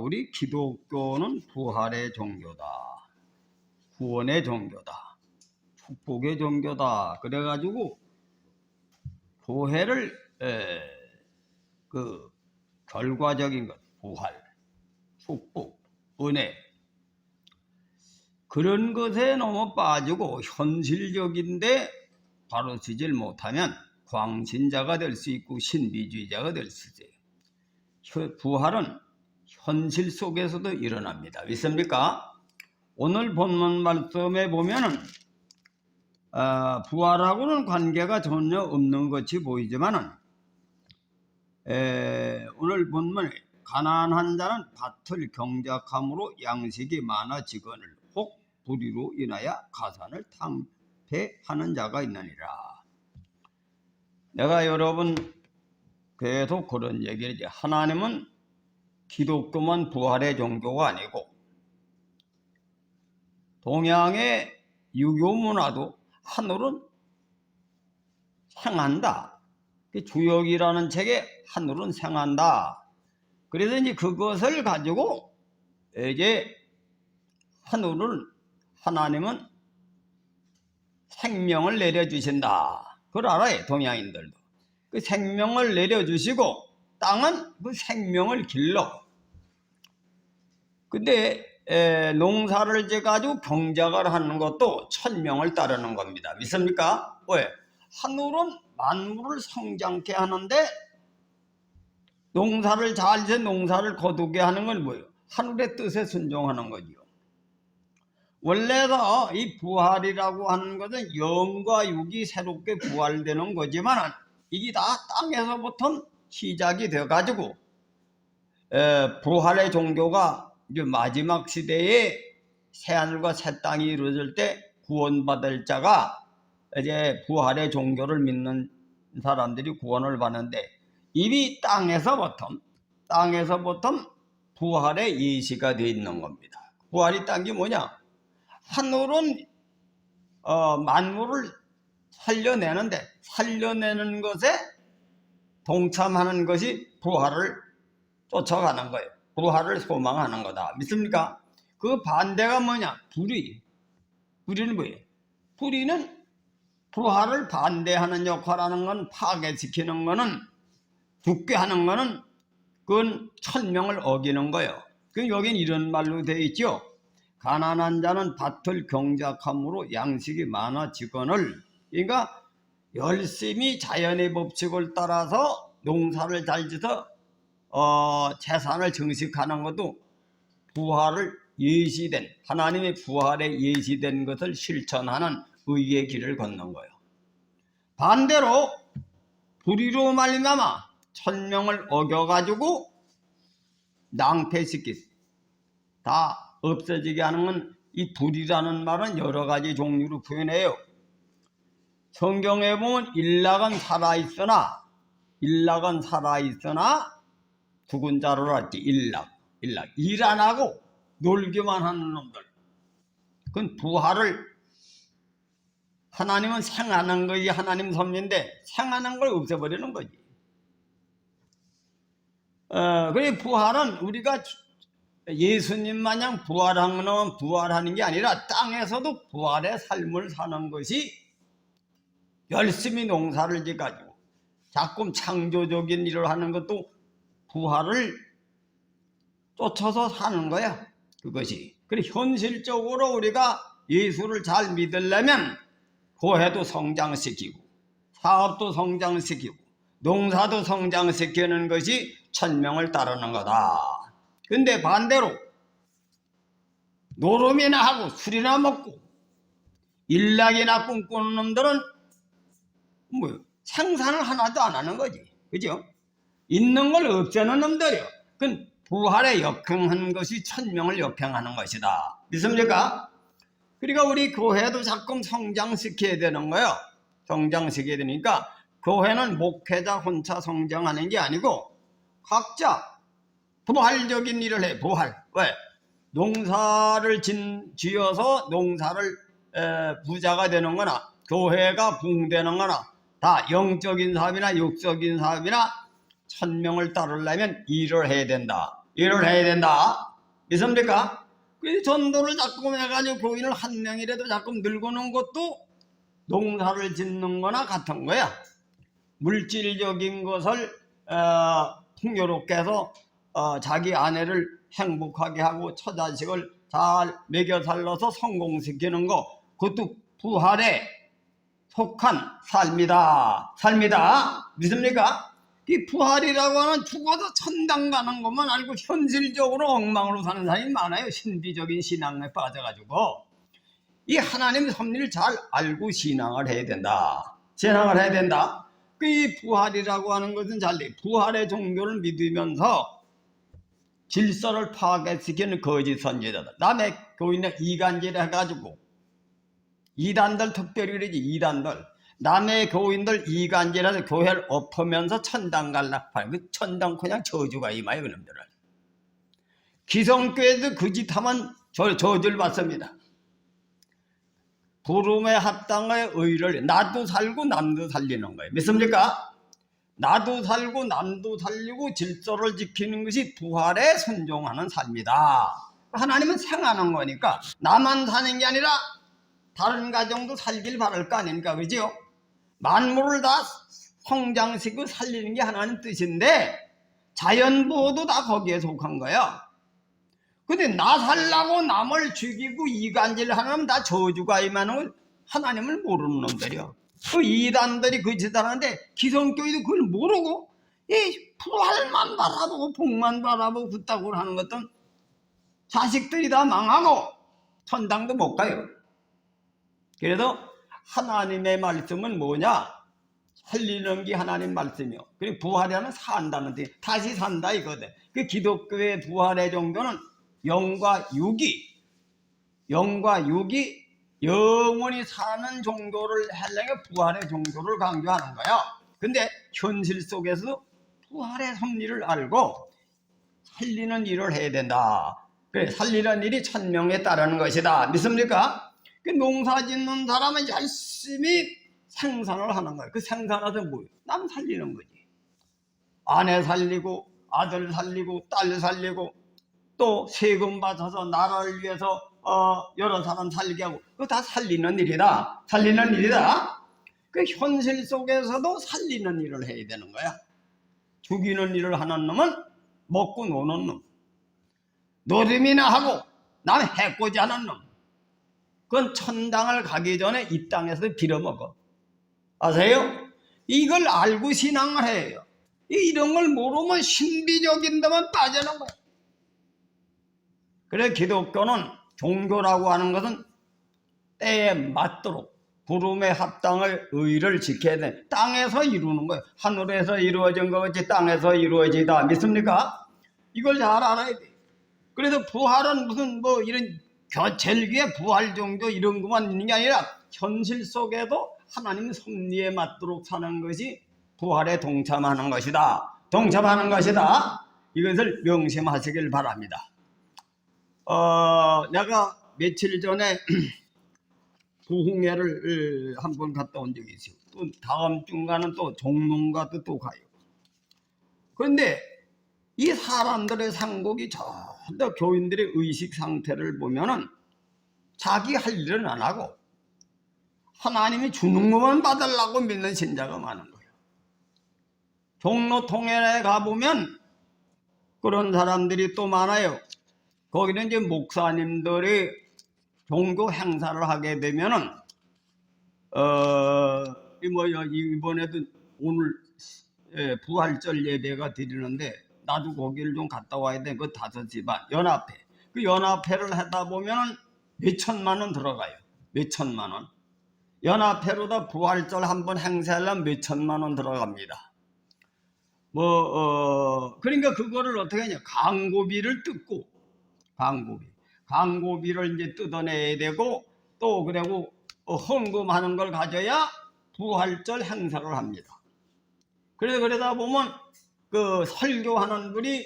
우리 기독교는 부활의 종교다, 구원의 종교다, 축복의 종교다. 그래가지고 교회를 그 결과적인 것, 부활, 축복, 은혜, 그런 것에 너무 빠지고 현실적인데 바로 서질 못하면 광신자가 될 수 있고 신비주의자가 될 수 있어요. 부활은 현실 속에서도 일어납니다. 믿습니까? 오늘 본문 말씀에 보면은 부활하고는 관계가 전혀 없는 것이 보이지만은 오늘 본문에 가난한 자는 밭을 경작함으로 양식이 많아지거늘 혹 불의로 인하여 가산을 탕폐하는 자가 있느니라. 내가 여러분 계속 그런 얘기를 이제 하나님은 기독교만 부활의 종교가 아니고 동양의 유교 문화도 하늘은 생한다. 주역이라는 책에 하늘은 생한다. 그래서 이제 그것을 가지고 이제 하나님은 생명을 내려주신다. 그걸 알아요, 동양인들도. 그 생명을 내려주시고 땅은 그 생명을 길러. 근데 농사를 지어가지고 경작을 하는 것도 천명을 따르는 겁니다. 믿습니까? 왜? 하늘은 만물을 성장케 하는데 농사를 잘 지어 농사를 거두게 하는 건 뭐예요? 하늘의 뜻에 순종하는 거지요. 원래가 이 부활이라고 하는 것은 영과 육이 새롭게 부활되는 거지만 이게 다 땅에서부터 시작이 되어가지고 부활의 종교가 이제 마지막 시대에 새하늘과 새 땅이 이루어질 때 구원받을 자가 이제 부활의 종교를 믿는 사람들이 구원을 받는데 이미 땅에서부터 부활의 예시가 되어 있는 겁니다. 부활이 딴 게 뭐냐? 하늘은 만물을 살려내는 것에 동참하는 것이 부활을 쫓아가는 거예요. 부활을 소망하는 거다. 믿습니까? 그 반대가 뭐냐? 불의는 뭐예요? 불의는 부활을 반대하는 역할하는 건, 파괴시키는 거는, 죽게 하는 거는 그건 천명을 어기는 거예요. 그 여긴 이런 말로 되어 있죠. 가난한 자는 밭을 경작함으로 양식이 많아지거늘. 그러니까 열심히 자연의 법칙을 따라서 농사를 잘 지어서 재산을 증식하는 것도 부활을 예시된, 하나님의 부활에 예시된 것을 실천하는 의의 길을 걷는 거예요. 반대로 불의로 말미암아 천명을 어겨가지고 낭패시키, 다 없어지게 하는 건, 이 불이라는 말은 여러 가지 종류로 표현해요. 성경에 보면 일락은 살아있으나 죽은 자로 알지. 일락 일 안 하고 놀기만 하는 놈들, 그건 부활을, 하나님은 생하는 거지. 하나님 섭리인데 생하는 걸 없애버리는 거지. 그래 부활은 우리가 예수님 마냥 부활하는 게 아니라 땅에서도 부활의 삶을 사는 것이, 열심히 농사를 지어가지고 자꾸 창조적인 일을 하는 것도 부활을 쫓아서 사는 거야. 그것이. 그래 현실적으로 우리가 예수를 잘 믿으려면 교회도 성장시키고 사업도 성장시키고 농사도 성장시키는 것이 천명을 따르는 거다. 근데 반대로 노름이나 하고 술이나 먹고 일락이나 꿈꾸는 놈들은 생산을 하나도 안 하는 거지. 그죠? 있는 걸 없애는 놈들이요. 그건 부활에 역행하는 것이 천명을 역행하는 것이다. 믿습니까? 그러니까 우리 교회도 자꾸 성장시켜야 되는 거예요. 성장시켜야 되니까 교회는 목회자 혼자 성장하는 게 아니고 각자 부활적인 일을 해. 부활. 왜? 농사를 지어서 농사를 부자가 되는 거나 교회가 붕되는 거나 다 영적인 사업이나 육적인 사업이나 천명을 따르려면 일을 해야 된다. 일을 해야 된다. 믿습니까? 그 전도를 자꾸 해가지고 교인을 한 명이라도 자꾸 늙어놓은 것도 농사를 짓는 거나 같은 거야. 물질적인 것을 풍요롭게 해서 자기 아내를 행복하게 하고 처자식을 잘 먹여 살려서 성공시키는 거, 그것도 부활에 속한 삶이다. 믿습니까? 이 부활이라고 하는 죽어서 천당 가는 것만 알고 현실적으로 엉망으로 사는 사람이 많아요. 신비적인 신앙에 빠져가지고. 이 하나님 섭리를 잘 알고 신앙을 해야 된다. 이 부활이라고 하는 것은 부활의 종교를 믿으면서 질서를 파괴시키는 거짓 선지자들, 남의 교인의 이간질 해가지고, 이단들 특별히 그러지, 이단들 남의 교인들 이간질해서 교회를 엎으면서 천당 갈락하는, 그 천당 그냥 저주가 임하여 그놈들은. 기성교회도 그 짓하면 저주를 받습니다. 부름에 합당의 의를, 나도 살고 남도 살리는 거예요. 믿습니까? 나도 살고 남도 살리고 질서를 지키는 것이 부활에 순종하는 삶이다. 하나님은 생하는 거니까 나만 사는 게 아니라 다른 가정도 살길 바랄 거 아닙니까? 그죠? 만물을 다 성장시키고 살리는 게 하나님 뜻인데 자연보호도 다 거기에 속한 거야. 근데 나 살라고 남을 죽이고 이간질하면 다 저주가 임하는 걸 하나님을 모르는 놈들이야. 그 이단들이 그 짓을 하는데 기성교회도 그걸 모르고 이 부활만 바라보고 복만 바라보고 그따구 하는 것은 자식들이 다 망하고 천당도 못 가요. 그래서 하나님의 말씀은 뭐냐? 살리는 게 하나님 말씀이요. 그리고 부활하면 산다는 데 다시 산다 이거든. 그 기독교의 부활의 종교는 영과 육이 영원히 사는 종교를 하려면 부활의 종교를 강조하는 거야. 근데 현실 속에서 부활의 섭리를 알고 살리는 일을 해야 된다. 그래, 살리는 일이 천명에 따르는 것이다. 믿습니까? 그 농사 짓는 사람은 열심히 생산을 하는 거야. 그 생산해서 뭐예요? 남 살리는 거지. 아내 살리고 아들 살리고 딸 살리고 또 세금 받아서 나라를 위해서 여러 사람 살게 하고, 그거 다 살리는 일이다. 그 현실 속에서도 살리는 일을 해야 되는 거야. 죽이는 일을 하는 놈은 먹고 노는 놈, 노름이나 하고 남 해코지 하는 놈, 그건 천당을 가기 전에 이 땅에서 빌어먹어. 아세요? 이걸 알고 신앙을 해요. 이런 걸 모르면 신비적인 데만 빠지는 거야. 그래, 기독교는 종교라고 하는 것은 때에 맞도록 부름에 합당의 의를 지켜야 돼. 땅에서 이루는 거예요. 하늘에서 이루어진 것이 땅에서 이루어지다. 믿습니까? 이걸 잘 알아야 돼. 그래서 부활은 무슨 이런 젤기의 부활 종교 이런 것만 있는 게 아니라 현실 속에도 하나님 섭리에 맞도록 사는 것이 부활에 동참하는 것이다. 이것을 명심하시길 바랍니다. 내가 며칠 전에 부흥회를 한번 갔다 온 적이 있어요. 또 다음 주간은 또 종론가도 또 가요. 그런데 이 사람들의 상곡이 전부 교인들의 의식 상태를 보면은 자기 할 일은 안 하고 하나님이 주는 것만 받으려고 믿는 신자가 많은 거예요. 종로 통일에 가보면 그런 사람들이 또 많아요. 거기는 이제 목사님들이 종교 행사를 하게 되면은 이번에도 오늘 부활절 예배가 드리는데 나도 거기를 좀 갔다 와야 돼. 그 5시 반 연합회. 그 연합회를 하다 보면은 몇천만 원 들어가요. 몇천만 원. 연합회로다 부활절 한번 행사하려면 몇천만 원 들어갑니다. 그러니까 그거를 어떻게 하냐? 광고비를 뜯고 광고비를 이제 뜯어내야 되고 또 그리고 헌금하는 걸 가져야 부활절 행사를 합니다. 그러다 보면 그 설교하는 분이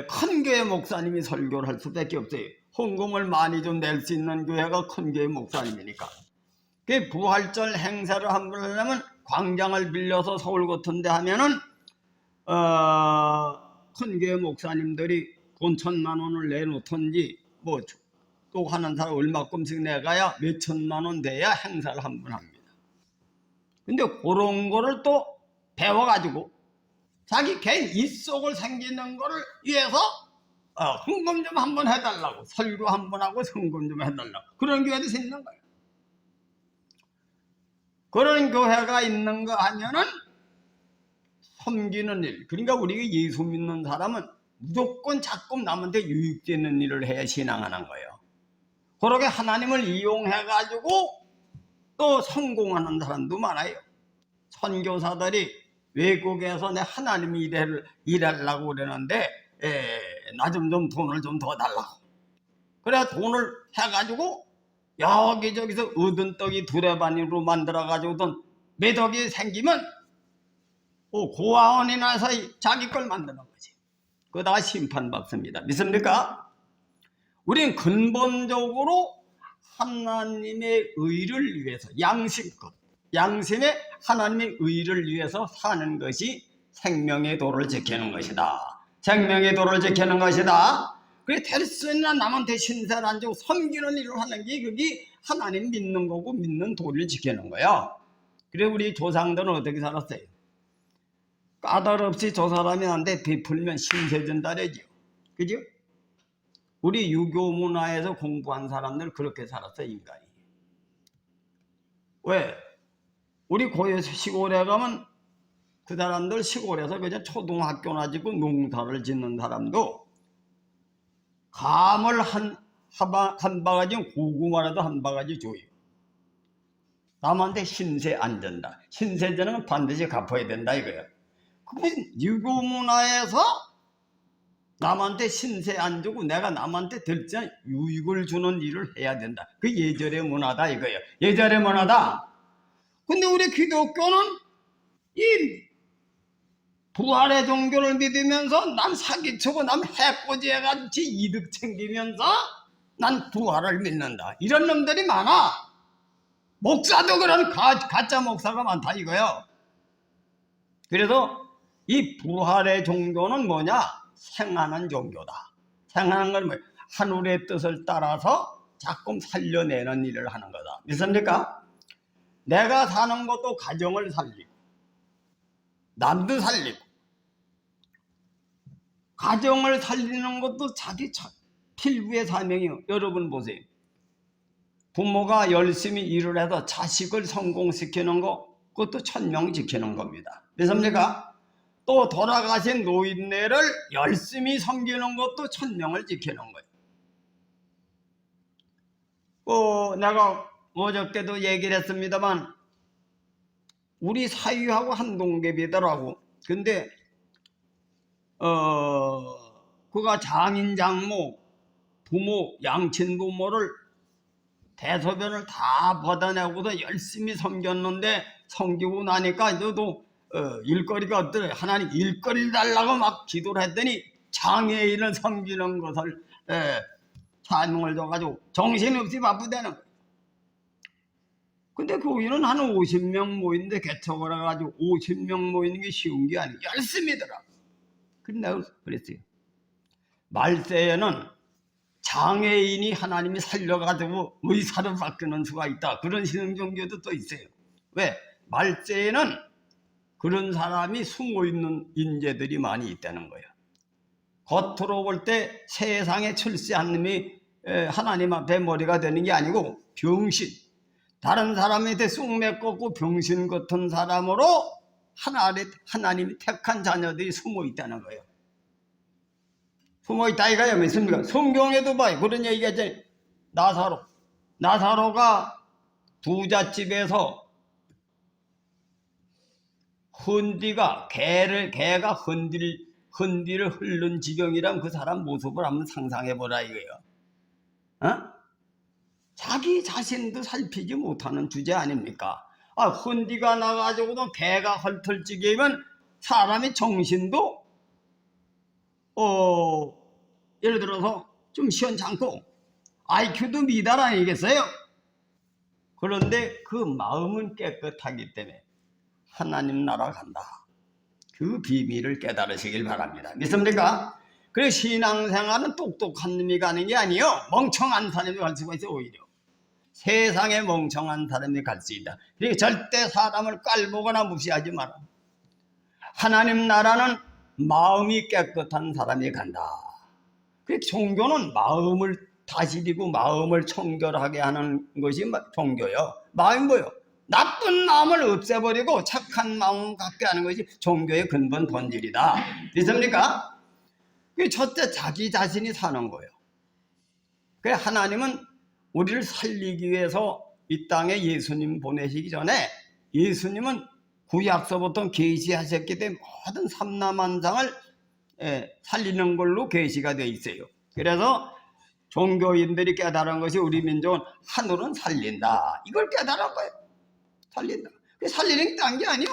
큰 교회 목사님이 설교를 할 수밖에 없어요. 헌금을 많이 좀 낼 수 있는 교회가 큰 교회 목사님이니까. 그 부활절 행사를 한번 하려면 광장을 빌려서 서울 같은 데 하면은 큰 교회 목사님들이 돈 1,000만 원을 내놓던지 뭐 또 하는 사람 얼마큼씩 내가야 몇 천만 원 돼야 행사를 한 번 합니다. 근데 그런 거를 또 배워가지고 자기 개인 입속을 생기는 거를 위해서 헌금 좀 한번 해달라고, 설교 한번 하고 헌금 좀 해달라고, 그런 교회도 있는 거예요. 그런 교회가 있는 거 하면은 섬기는 일, 그러니까 우리가 예수 믿는 사람은 무조건 자꾸 남한테 유익되는 일을 해야 신앙하는 거예요. 그렇게 하나님을 이용해가지고 또 성공하는 사람도 많아요. 선교사들이 외국에서 내 하나님 일하려고 그러는데 나 좀 돈을 좀 더 달라고. 그래 돈을 해가지고 여기저기서 얻은 떡이 두레반으로 만들어가지고 돈 매덕이 생기면 고아원이 나서 자기 걸 만드는 거지. 그러다가 심판받습니다. 믿습니까? 우리는 근본적으로 하나님의 의를 위해서 양심의 하나님의 의를 위해서 사는 것이 생명의 도를 지키는 것이다. 생명의 도를 지키는 것이다. 그래 대리스나 남한테 신세를 안 주고 섬기는 일을 하는 게 그게 하나님 믿는 거고 믿는 도를 지키는 거야. 그래 우리 조상들은 어떻게 살았어요? 까닭없이 저 사람이 나한테 베풀면 신세 전달이죠. 그죠? 우리 유교 문화에서 공부한 사람들 그렇게 살았어, 인간이. 왜? 우리 고려 시골에 가면 그 사람들 시골에서 그냥 초등학교나 짓고 농사를 짓는 사람도 감을 한 바가지, 고구마라도 한 바가지 줘요. 남한테 신세 안 된다. 신세 되는 건 반드시 갚아야 된다 이거예요. 그건 유교 문화에서 남한테 신세 안 주고 내가 남한테 들자 유익을 주는 일을 해야 된다. 그 예절의 문화다 이거예요. 예절의 문화다. 근데 우리 기독교는 이 부활의 종교를 믿으면서 난 사기치고 남 해코지 해가지고 이득 챙기면서 난 부활을 믿는다. 이런 놈들이 많아. 목사도 그런 가짜 목사가 많다 이거예요. 그래서 이 부활의 종교는 뭐냐? 생하는 종교다. 생하는 건 뭐예요? 하늘의 뜻을 따라서 자꾸 살려내는 일을 하는 거다. 믿습니까? 내가 사는 것도 가정을 살리고 남도 살리고 가정을 살리는 것도 자기 필부의 사명이에요. 여러분 보세요. 부모가 열심히 일을 해서 자식을 성공시키는 거 그것도 천명 지키는 겁니다. 믿습니까? 또 돌아가신 노인네를 열심히 섬기는 것도 천명을 지키는 거예요. 내가 어저께도 얘기를 했습니다만 우리 사위하고 한 동갑이더라고. 근데 그가 장인 장모 부모 양친 부모를 대소변을 다 받아내고서 열심히 섬겼는데 섬기고 나니까 너도 일거리가 없더래. 하나님 일거리를 달라고 막 기도를 했더니 장애인을 섬기는 것을 사명을 줘가지고 정신없이 바쁘다는 거예요. 근데 교인은 한 50명 모이는데 개척을 해가지고 50명 모이는 게 쉬운 게 아니고 열심히더라고. 그래서 내가 그랬어요. 말세에는 장애인이 하나님이 살려가지고 의사를 바꾸는 수가 있다. 그런 신흥종교도 또 있어요. 왜? 말세에는 그런 사람이 숨어있는 인재들이 많이 있다는 거예요. 겉으로 볼 때 세상에 출세한 놈이 하나님 앞에 머리가 되는 게 아니고 병신, 다른 사람한테 쑥맥 꺾고 병신 같은 사람으로 하나님이 택한 자녀들이 숨어있다는 거예요. 숨어있다 이거야. 믿습니까? 성경에도 봐요. 그런 얘기가 있잖아요. 나사로가 부잣집에서 개가 헌디를 흐른 지경이란 그 사람 모습을 한번 상상해보라 이거예요. 자기 자신도 살피지 못하는 주제 아닙니까? 헌디가 나가지고도 개가 헐털지게면 사람의 정신도 예를 들어서 좀 시원찮고 IQ도 미달 아니겠어요? 그런데 그 마음은 깨끗하기 때문에 하나님 나라 간다. 그 비밀을 깨달으시길 바랍니다. 믿습니까? 그래서 신앙생활은 똑똑한 놈이 가는 게 아니요, 멍청한 사람이 갈 수가 있어. 오히려 세상에 멍청한 사람이 갈 수 있다. 그러니까 절대 사람을 깔보거나 무시하지 마라. 하나님 나라는 마음이 깨끗한 사람이 간다. 그 종교는 마음을 다스리고 마음을 청결하게 하는 것이 종교요. 마음이 뭐요? 나쁜 마음을 없애버리고 착한 마음 갖게 하는 것이 종교의 근본 본질이다. 믿습니까? 그 첫째, 자기 자신이 사는 거예요. 그 하나님은 우리를 살리기 위해서 이 땅에 예수님 보내시기 전에 예수님은 구약서부터 계시하셨기 때문에 모든 삼라만상을 살리는 걸로 계시가 되어 있어요. 그래서 종교인들이 깨달은 것이 우리 민족은 하늘은 살린다. 이걸 깨달은 거예요. 살린다. 살리는 게 딴 게 아니요.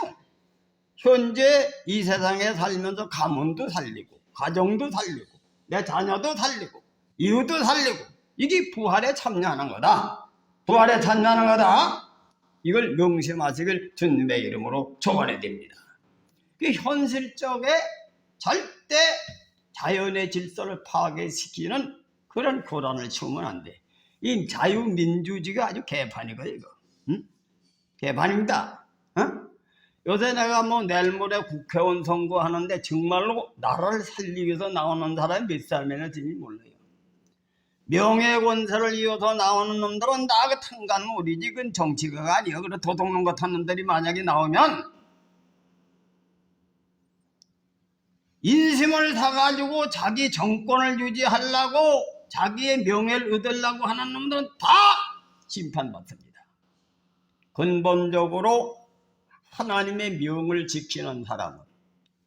현재 이 세상에 살면서 가문도 살리고 가정도 살리고 내 자녀도 살리고 이웃도 살리고, 이게 부활에 참여하는 거다. 부활에 참여하는 거다. 이걸 명심하시길 주님의 이름으로 초원해 드립니다. 현실적에 절대 자연의 질서를 파괴시키는 그런 고란을 치우면 안 돼. 이 자유민주주의가 아주 개판이거든, 이거. 응? 개판입니다. 요새 내가 내일 모레 국회의원 선거하는데 정말로 나라를 살리기 위해서 나오는 사람이 몇 사람이나 되는지 몰라요. 명예권세를 이어서 나오는 놈들은 나 같은 간물이지, 그건 정치가가 아니에요. 그래 도둑놈 같은 놈들이 만약에 나오면 인심을 사가지고 자기 정권을 유지하려고 자기의 명예를 얻으려고 하는 놈들은 다 심판받습니다. 근본적으로 하나님의 명을 지키는 사람은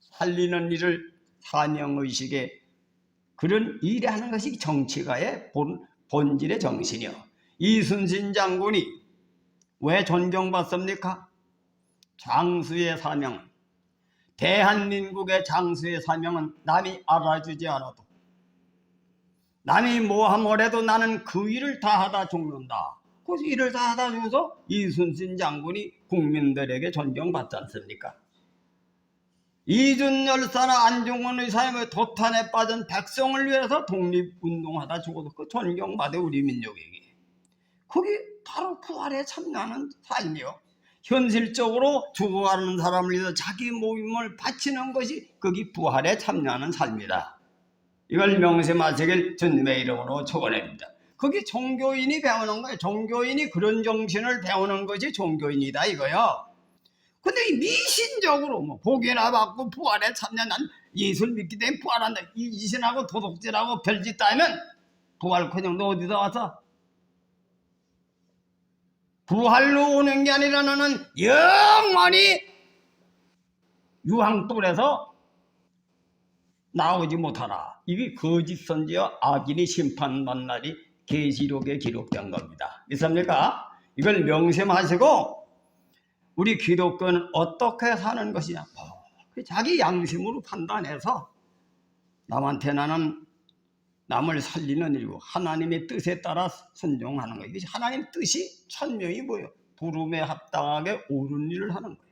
살리는 일을 사명의식에 그런 일을 하는 것이 정치가의 본질의 정신이요. 이순신 장군이 왜 존경받습니까? 장수의 사명, 대한민국의 장수의 사명은 남이 알아주지 않아도, 남이 뭐하더라도 나는 그 일을 다 하다 죽는다. 그 일을 다 하다 죽어서 이순신 장군이 국민들에게 존경받지 않습니까? 이준열사나 안중근 의사의 도탄에 빠진 백성을 위해서 독립운동하다 죽어서 그 존경받아 우리 민족에게. 그게 바로 부활에 참여하는 삶이요. 현실적으로 죽어가는 사람을 위해서 자기 몸을 바치는 것이 그게 부활에 참여하는 삶이다. 이걸 명심하시길 주님의 이름으로 축원합니다. 그게 종교인이 배우는 거예요. 종교인이 그런 정신을 배우는 것이 종교인이다 이거요. 근데 이 미신적으로 복이나 받고 부활에 참여, 난 예수를 믿기 때문에 부활한다, 이 이신하고 도둑질하고 별짓 다 하면 부활커녕 너 어디서 와서? 부활로 오는 게 아니라 너는 영원히 유황불에서 나오지 못하라. 이게 거짓 선지와 악인이 심판받는 날이 계시록에 기록된 겁니다. 믿습니까? 이걸 명심하시고 우리 기독교는 어떻게 사는 것이냐, 자기 양심으로 판단해서 남한테 나는 남을 살리는 일이고 하나님의 뜻에 따라 순종하는 거예요. 이것이 하나님의 뜻이 천명이 뭐예요? 부름에 합당하게 옳은 일을 하는 거예요.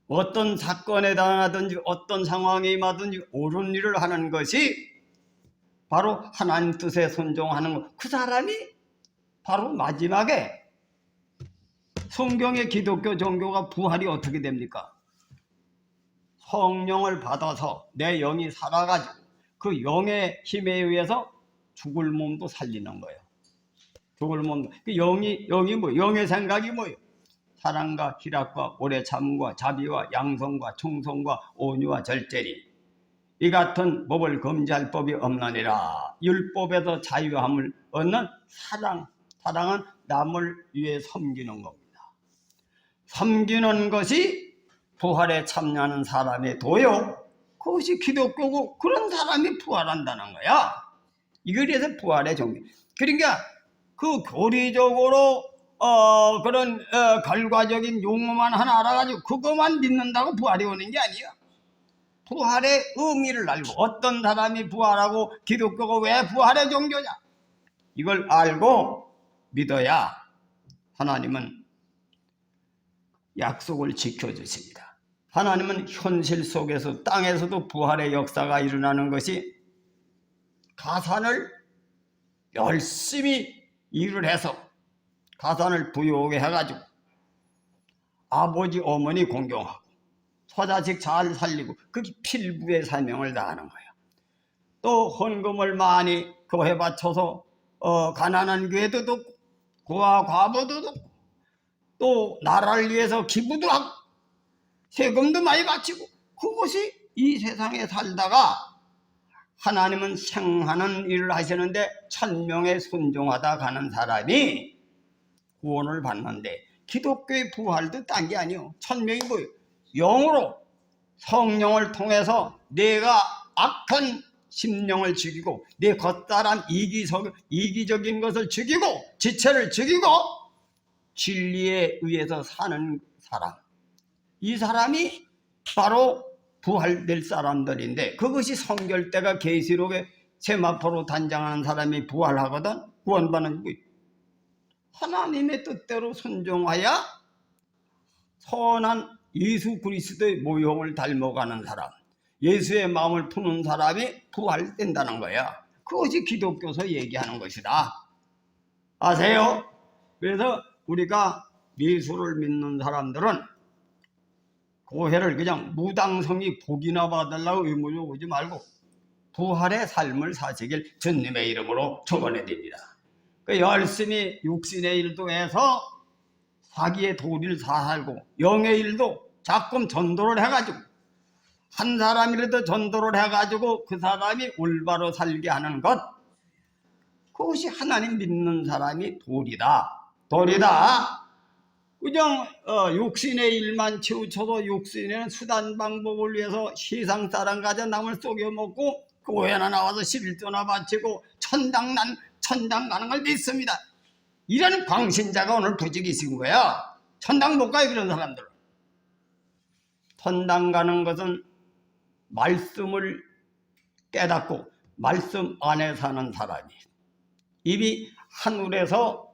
어떤 사건에 당하든지 어떤 상황에 임하든지 옳은 일을 하는 것이 바로 하나님 뜻에 순종하는 것. 그 사람이 바로 마지막에 성경의 기독교 종교가 부활이 어떻게 됩니까? 성령을 받아서 내 영이 살아가지고 그 영의 힘에 의해서 죽을 몸도 살리는 거예요. 죽을 몸도. 그 영이 뭐? 영의 생각이 뭐예요? 사랑과 희락과 오래 참음과 자비와 양성과 충성과 온유와 절제리, 이 같은 법을 금지할 법이 없나니라. 율법에서 자유함을 얻는 사랑은 남을 위해 섬기는 겁니다. 섬기는 것이 부활에 참여하는 사람의 도요. 그것이 기독교고 그런 사람이 부활한다는 거야. 이거에서 부활의 종교. 그러니까 그 교리적으로 그런 결과적인 용어만 하나 알아가지고 그것만 믿는다고 부활이 오는 게 아니야. 부활의 의미를 알고 어떤 사람이 부활하고 기독교가 왜 부활의 종교냐, 이걸 알고 믿어야 하나님은 약속을 지켜주십니다. 하나님은 현실 속에서 땅에서도 부활의 역사가 일어나는 것이 가산을 열심히 일을 해서 가산을 부유하게 해가지고 아버지 어머니 공경하고 처자식 잘 살리고 그게 필부의 사명을 다하는 거예요. 또 헌금을 많이 교회 바쳐서 가난한 교회도 돕고 고아 과부도 돕고 또 나라를 위해서 기부도 하고 세금도 많이 바치고 그것이 이 세상에 살다가 하나님은 생하는 일을 하시는데 천명에 순종하다 가는 사람이 구원을 받는데 기독교의 부활도 딴 게 아니에요. 천명이 뭐예요? 영으로 성령을 통해서 내가 악한 심령을 죽이고 내 겉사람 이기적인 것을 죽이고 지체를 죽이고 진리에 의해서 사는 사람, 이 사람이 바로 부활될 사람들인데 그것이 성결대가 계시록에 세마포로 단장하는 사람이 부활하거든. 구원받는 거예요. 하나님의 뜻대로 순종하여 선한 예수 그리스도의 모형을 닮아가는 사람, 예수의 마음을 푸는 사람이 부활된다는 거야. 그것이 기독교에서 얘기하는 것이다. 아세요? 그래서 우리가 예수를 믿는 사람들은 교회를 그냥 무당성이 복이나 받으려고 의무로 오지 말고 부활의 삶을 사시길 주님의 이름으로 축원해 드립니다. 열심히 육신의 일도 해서 사기의 도리를 살고 영의 일도 자꾸 전도를 해가지고 한 사람이라도 전도를 해가지고 그 사람이 올바로 살게 하는 것, 그것이 하나님 믿는 사람이 도리다. 그냥 육신의 일만 치우쳐도 육신의 수단 방법을 위해서 세상 사람 가져 남을 속여먹고 교회나 나와서 11조나 바치고 천당 가는 걸 믿습니다. 이런 광신자가 오늘 부지기신 거야. 천당 못 가요, 그런 사람들은. 천당 가는 것은 말씀을 깨닫고 말씀 안에 사는 사람이 이미 하늘에서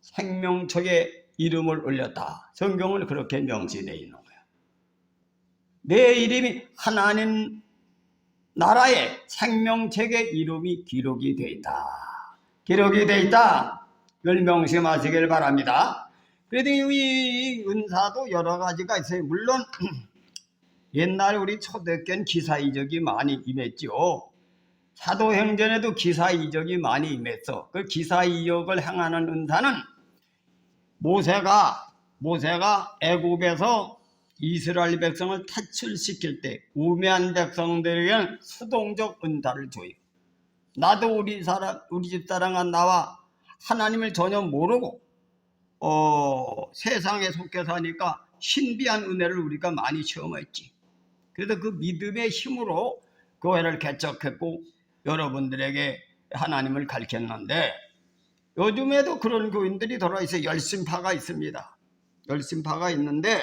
생명책에 이름을 올렸다. 성경은 그렇게 명시되어 있는 거예요. 내 이름이 하나님 나라의 생명책에 이름이 기록이 되어 있다. 기록이 되어 있다. 이걸 명심하시길 바랍니다. 그래도 이 은사도 여러 가지가 있어요. 물론 옛날에 우리 초대교회는 기사 이적이 많이 임했죠. 사도행전에도 기사 이적이 많이 임했어. 그 기사 이적을 행하는 은사는 모세가 애굽에서 이스라엘 백성을 탈출시킬 때 우매한 백성들에게는 수동적 은사를 줘요. 나도 우리 집사람과 나와 하나님을 전혀 모르고 세상에 속해 사니까 신비한 은혜를 우리가 많이 체험했지. 그래서 그 믿음의 힘으로 교회를 개척했고 여러분들에게 하나님을 가르쳤는데 요즘에도 그런 교인들이 들어있어요. 열심파가 있습니다. 열심파가 있는데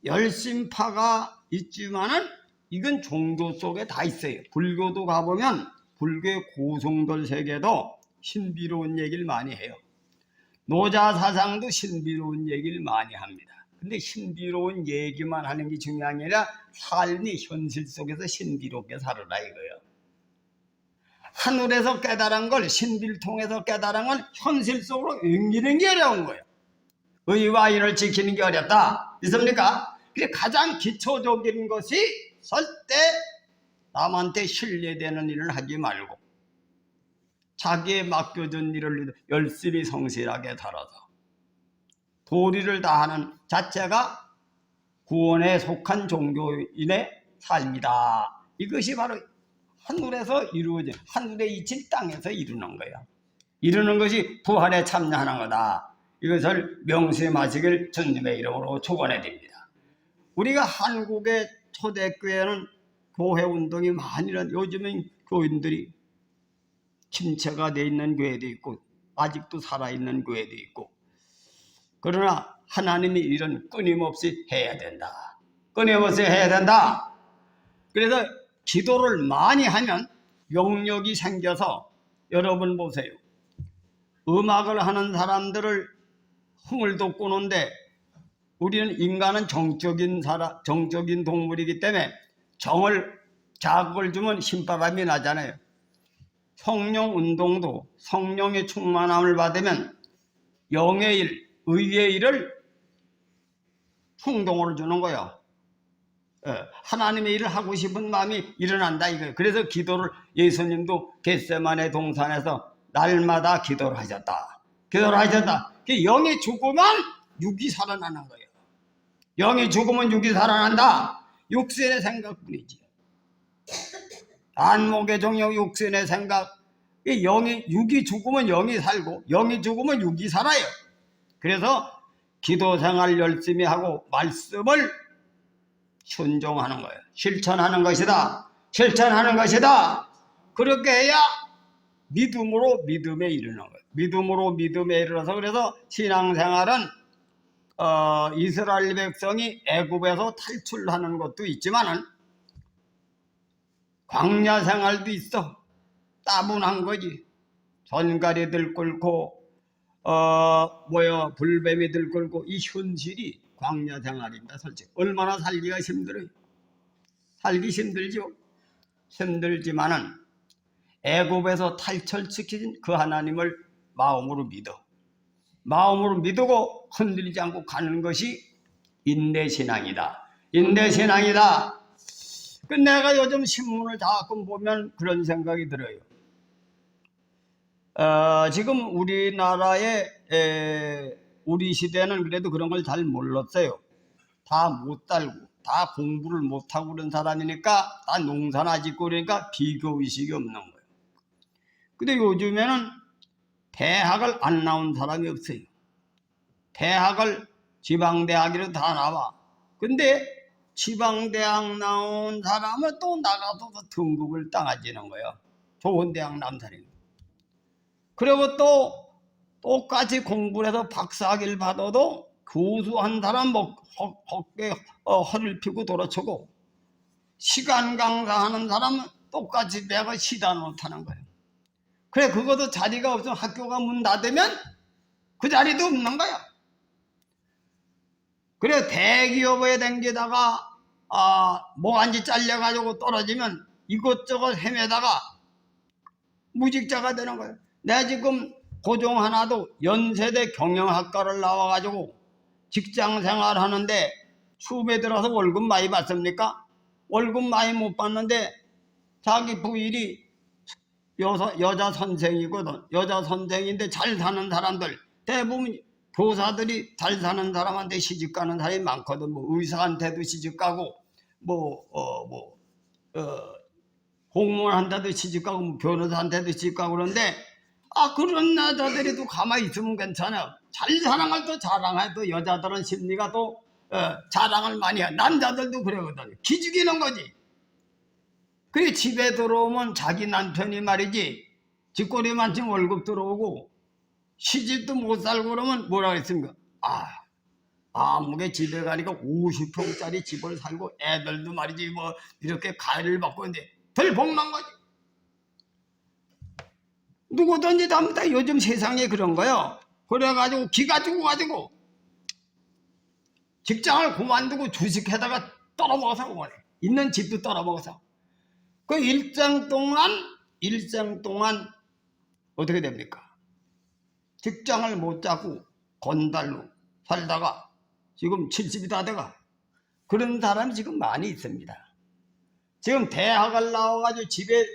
열심파가 있지만은 이건 종교 속에 다 있어요. 불교도 가보면 불교의 고승들 세계도 신비로운 얘기를 많이 해요. 노자 사상도 신비로운 얘기를 많이 합니다. 근데 신비로운 얘기만 하는 게 중요한 게 아니라 삶이 현실 속에서 신비롭게 살아라 이거예요. 하늘에서 깨달은 걸 신비를 통해서 깨달은 건 현실 속으로 옮기는 게 어려운 거예요. 의와 인을 지키는 게 어렵다. 있습니까? 그래 가장 기초적인 것이 절대 남한테 신뢰되는 일을 하지 말고 자기의 맡겨준 일을 열심히 성실하게 살아서 도리를 다하는 자체가 구원에 속한 종교인의 삶이다. 이것이 바로 하늘에서 이루어진, 하늘에 이친 땅에서 이루는 거예요. 이루는 것이 부활에 참여하는 거다. 이것을 명심하시길 주님의 이름으로 축원해 드립니다. 우리가 한국의 초대교회는 교회 운동이 많이 일어나, 요즘은 교인들이 침체가 되어 있는 교회도 있고 아직도 살아있는 교회도 있고, 그러나 하나님이 이런 끊임없이 해야 된다. 끊임없이 해야 된다. 그래서 기도를 많이 하면 영역이 생겨서, 여러분 보세요. 음악을 하는 사람들을 흥을 돋구는데 우리는 인간은 정적인 동물이기 때문에 자극을 주면 신바람이 나잖아요. 성령 운동도 성령의 충만함을 받으면 영의 일, 의의 일을 충동으로 주는 거예요. 하나님의 일을 하고 싶은 마음이 일어난다 이거예요. 그래서 기도를 예수님도 겟세마네 동산에서 날마다 기도를 하셨다. 영이 죽으면 육이 살아나는 거예요. 영이 죽으면 육이 살아난다. 육신의 생각뿐이지. 안목의 정욕, 육신의 생각. 육이 죽으면 영이 살고 영이 죽으면 육이 살아요. 그래서 기도 생활 열심히 하고 말씀을 순종하는 거예요. 실천하는 것이다. 그렇게 해야 믿음으로 믿음에 이르는 거예요. 믿음으로 믿음에 이르러서 그래서 신앙생활은 이스라엘 백성이 애굽에서 탈출하는 것도 있지만은 광야 생활도 있어. 따분한 거지. 전가리들 끌고 불뱀이들 끌고 이 현실이 광야 생활입니다. 솔직히 얼마나 살기가 힘들어요. 살기 힘들죠. 힘들지만은 애굽에서 탈출시킨 그 하나님을 마음으로 믿고 흔들리지 않고 가는 것이 인내신앙이다. 내가 요즘 신문을 가끔 보면 그런 생각이 들어요. 지금 우리나라에 우리 시대는 그래도 그런 걸 잘 몰랐어요. 다 못 살고 다 공부를 못하고 그런 사람이니까 다 농사나 짓고 그러니까 비교의식이 없는 거예요. 근데 요즘에는 대학을 안 나온 사람이 없어요. 대학을 지방대학이라도 다 나와. 근데 지방대학 나온 사람은 또 나가서 등급을 따가지는 거예요. 좋은 대학 나온 사람이. 그리고 또 똑같이 공부를 해서 박사학위를 받아도 교수한 사람 헛게 허를 펴고 돌아서고 시간 강사하는 사람은 똑같이 내가 시단 못하는 거예요. 그래 그것도 자리가 없으면 학교가 문 닫으면 그 자리도 없는 거야. 그래 대기업에 댕기다가 뭐간지 잘려가지고 떨어지면 이것저것 헤매다가 무직자가 되는 거예요. 내가 지금 고종 하나도 연세대 경영학과를 나와가지고 직장생활 하는데 수업에 들어서 월급 많이 받습니까? 월급 많이 못 받는데 자기 부인이 여자 선생이거든. 여자 선생인데 잘 사는 사람들 대부분 교사들이 잘 사는 사람한테 시집가는 사람이 많거든. 뭐 의사한테도 시집가고 공무원한테도 시집가고 변호사한테도 시집가고 그런데 그런 여자들이 가만히 있으면 괜찮아. 잘 사는 걸 또 자랑해. 또 여자들은 심리가 또 자랑을 많이 해. 남자들도 그러거든. 기죽이는 거지. 그래 집에 들어오면 자기 남편이 말이지 쥐꼬리만 지금 월급 들어오고 시집도 못 살고 그러면 뭐라 했습니까? 아무게 집에 가니까 50평짜리 집을 살고 애들도 말이지 뭐 이렇게 가해를 받고 있는데 덜 복난 거지. 누구든지 다 요즘 세상에 그런 거요. 그래가지고 기가 죽어가지고 직장을 그만두고 주식해다가 떨어먹어서 그만해. 있는 집도 떨어먹어서. 그 일생 동안 어떻게 됩니까? 직장을 못 잡고 건달로 살다가 지금 70이 다 돼가. 그런 사람이 지금 많이 있습니다. 지금 대학을 나와가지고 집에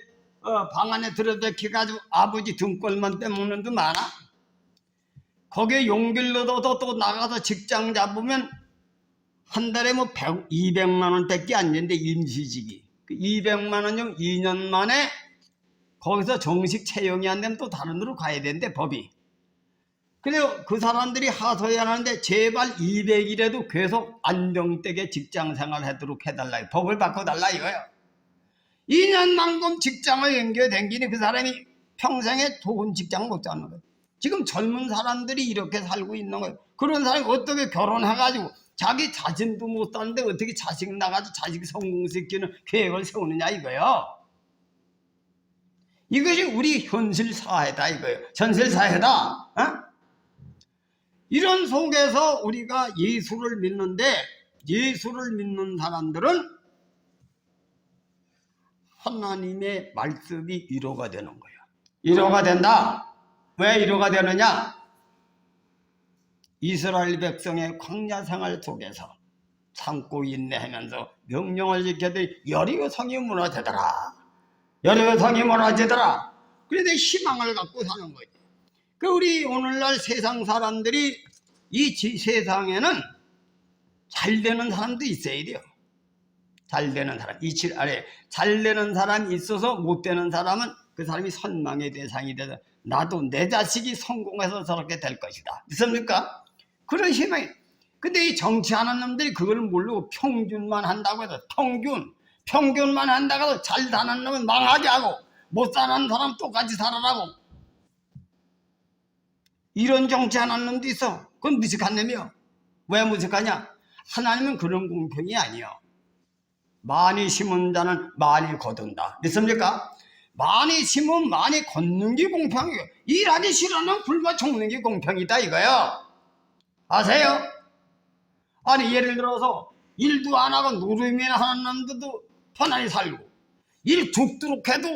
방 안에 들어박혀가지고 아버지 등골만 빼먹는 데 많아. 거기에 용기를 얻어서 또 나가서 직장 잡으면 한 달에 200만 원밖에 안 되는데 임시직이. 200만 원 중 2년 만에 거기서 정식 채용이 안 되면 또 다른 데로 가야 되는데 법이. 그래서 그 사람들이 하소연하는데 제발 200일에도 계속 안정되게 직장 생활하도록 해달라. 법을 바꿔달라 이거예요. 2년만큼 직장을 연결댕기니 그 사람이 평생에 좋은 직장 못 잡는 거예요. 지금 젊은 사람들이 이렇게 살고 있는 거예요. 그런 사람이 어떻게 결혼해가지고 자기 자신도 못 사는데 어떻게 자식 나가지고 자식 성공시키는 계획을 세우느냐 이거예요. 이것이 우리 현실 사회다 이거예요. 현실 사회다. 이런 속에서 우리가 예수를 믿는데, 예수를 믿는 사람들은 하나님의 말씀이 위로가 되는 거예요. 위로가 된다. 왜 위로가 되느냐? 이스라엘 백성의 광야 생활 속에서 참고 인내하면서 명령을 지켜더니 여리고 성이 무너지더라. 여리고 성이 무너지더라. 그런데 희망을 갖고 사는 거지. 그 우리 오늘날 세상 사람들이 이 세상에는 잘 되는 사람도 있어야 돼요. 잘 되는 사람, 이칠 아래 잘 되는 사람이 있어서 못 되는 사람은 그 사람이 선망의 대상이 돼서 나도 내 자식이 성공해서 저렇게 될 것이다. 믿습니까? 그런 희망이. 근데 이 정치하는 놈들이 그걸 모르고 평균만 한다고 해서 평균만 한다고 해서 잘 사는 놈은 망하게 하고 못 사는 사람 똑같이 살아라고 이런 정치하는 놈도 있어. 그건 무식한 놈이요. 왜 무식하냐? 하나님은 그런 공평이 아니요. 많이 심은 자는 많이 거둔다. 믿습니까? 많이 심으면 많이 걷는 게 공평이에요. 일하기 싫으면 굶어 죽는 게 공평이다 이거요. 아세요? 아니 예를 들어서 일도 안 하고 노름이나 하는 놈들도 편안히 살고 일 죽도록 해도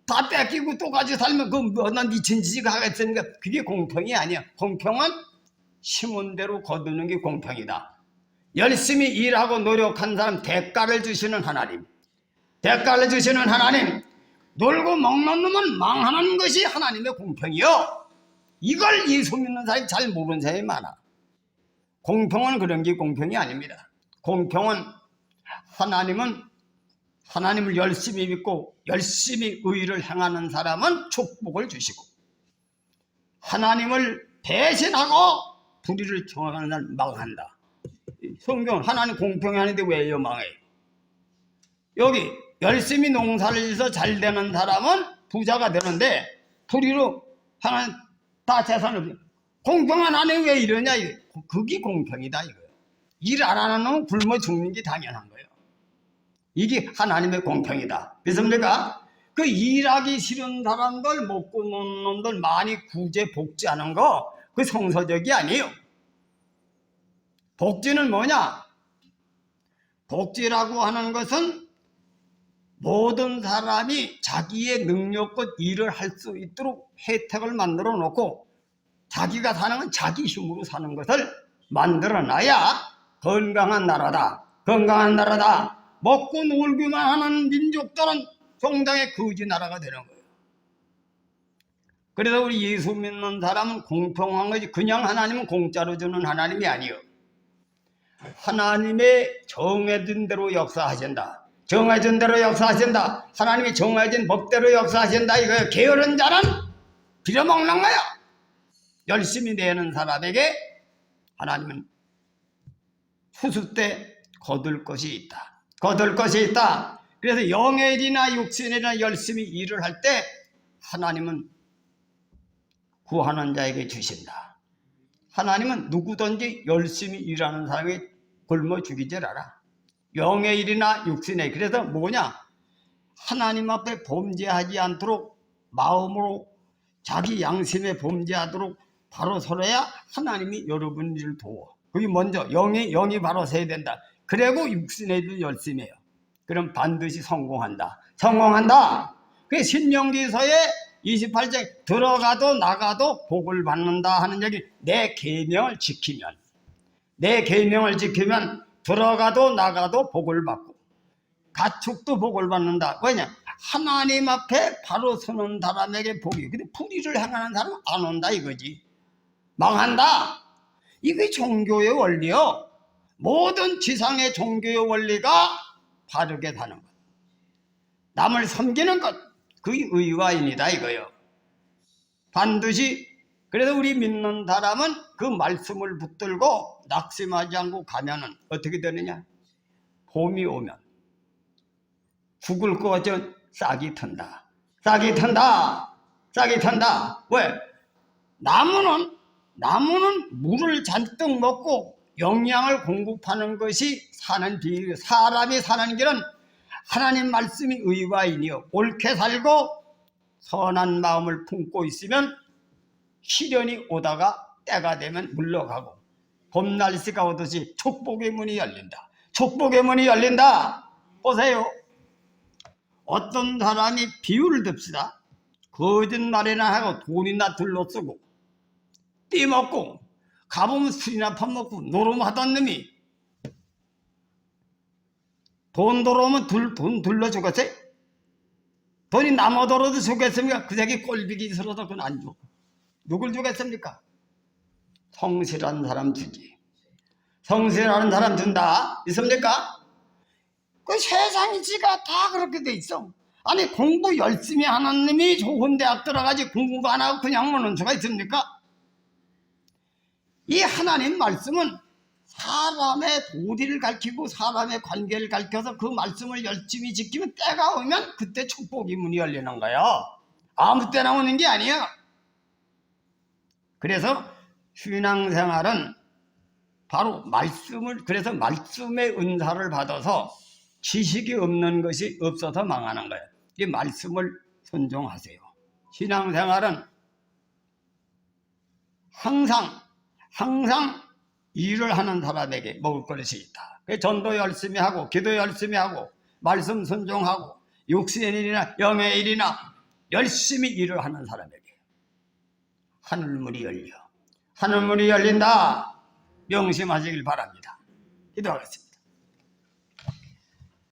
다 뺏기고 똑같이 살면 난 미친 짓이 하겠으니까 그게 공평이 아니야. 공평은 심은 대로 거두는 게 공평이다. 열심히 일하고 노력한 사람 대가를 주시는 하나님, 대가를 주시는 하나님, 놀고 먹는 놈은 망하는 것이 하나님의 공평이요. 이걸 예수 믿는 사람이 잘 모르는 사람이 많아. 공평은 그런 게 공평이 아닙니다. 공평은 하나님을 열심히 믿고 열심히 의를 행하는 사람은 축복을 주시고 하나님을 배신하고 불의를 정하는 사람은 망한다. 성경 하나님 공평히 하는데 왜 망해요? 여기 열심히 농사를 해서 잘 되는 사람은 부자가 되는데 불의로 하나님 다 재산을 공평한 하나님 왜 이러냐? 그게 공평이다 이거예요. 일 안 하는 놈은 굶어 죽는 게 당연한 거예요. 이게 하나님의 공평이다. 믿습니까? 그 일하기 싫은 사람들, 먹고 노는 놈들 많이 구제 복지하는 거, 그 성서적이 아니에요. 복지는 뭐냐? 복지라고 하는 것은 모든 사람이 자기의 능력껏 일을 할 수 있도록 혜택을 만들어 놓고 자기가 사는 건 자기 힘으로 사는 것을 만들어 놔야 건강한 나라다. 건강한 나라다. 먹고 놀기만 하는 민족들은 종당의 거지 나라가 되는 거예요. 그래서 우리 예수 믿는 사람은 공평한 거지 그냥 하나님은 공짜로 주는 하나님이 아니에요. 하나님의 정해진 대로 역사하신다. 정해진 대로 역사하신다. 하나님이 정해진 법대로 역사하신다 이거예요. 게으른 자는 빌어먹는 거야. 열심히 내는 사람에게 하나님은 추수 때 거둘 것이 있다. 거둘 것이 있다. 그래서 영의 일이나 육신의 일이나 열심히 일을 할 때 하나님은 구하는 자에게 주신다. 하나님은 누구든지 열심히 일하는 사람에게 굶어 죽이질 않아. 영의 일이나 육신의 일. 그래서 뭐냐? 하나님 앞에 범죄하지 않도록 마음으로 자기 양심에 범죄하도록 바로 서려야 하나님이 여러분 일을 도와. 그게 먼저 영이 바로 서야 된다. 그리고 육신의 일을 열심히 해요. 그럼 반드시 성공한다. 성공한다. 그 신명기서에 28장 들어가도 나가도 복을 받는다 하는 얘기. 내 계명을 지키면 들어가도 나가도 복을 받고 가축도 복을 받는다. 왜냐? 하나님 앞에 바로 서는 사람에게 복이. 근데 불의를 행하는 사람은 안 온다 이거지. 망한다. 이게 종교의 원리요. 모든 지상의 종교의 원리가 바르게 사는 것, 남을 섬기는 것, 그게 의와인이다 이거요. 반드시. 그래서 우리 믿는 사람은 그 말씀을 붙들고 낙심하지 않고 가면은 어떻게 되느냐? 봄이 오면 죽을 것 같지만 싹이 튼다. 싹이 튼다. 싹이 튼다. 왜? 나무는 물을 잔뜩 먹고 영양을 공급하는 것이 사는 길. 사람이 사는 길은 하나님 말씀이 의와인이요. 옳게 살고 선한 마음을 품고 있으면 시련이 오다가 때가 되면 물러가고 봄 날씨가 오듯이 축복의 문이 열린다. 축복의 문이 열린다. 보세요. 어떤 사람이 비유를 듭시다. 거짓말이나 하고 돈이나 들러쓰고 띠먹고 가보면 술이나 퍼먹고 노름하던 놈이 돈 들어오면 돈 들러주겠어요? 돈이 남아돌아도 주겠습니까? 그 새끼 꼴비기 있어도 그건 안 줘. 누굴 주겠습니까? 성실한 사람 주지. 성실한 사람 준다. 있습니까? 그 세상이 지가 다 그렇게 돼 있어. 아니 공부 열심히 하는 놈이 좋은 대학 들어가지 공부 안 하고 그냥 오는 수가 있습니까? 이 하나님 말씀은 사람의 도리를 가르치고 사람의 관계를 가르쳐서 그 말씀을 열심히 지키면 때가 오면 그때 축복의 문이 열리는 거야. 아무 때나 오는 게 아니야. 그래서 신앙생활은 바로 말씀을, 그래서 말씀의 은사를 받아서 지식이 없는 것이 없어서 망하는 거예요. 이 말씀을 순종하세요. 신앙생활은 항상 일을 하는 사람에게 먹을 것이 있다. 전도 열심히 하고 기도 열심히 하고 말씀 순종하고 육신의 일이나 영의 일이나 열심히 일을 하는 사람에게 하늘문이 열려. 하늘문이 열린다. 명심하시길 바랍니다. 기도하겠습니다.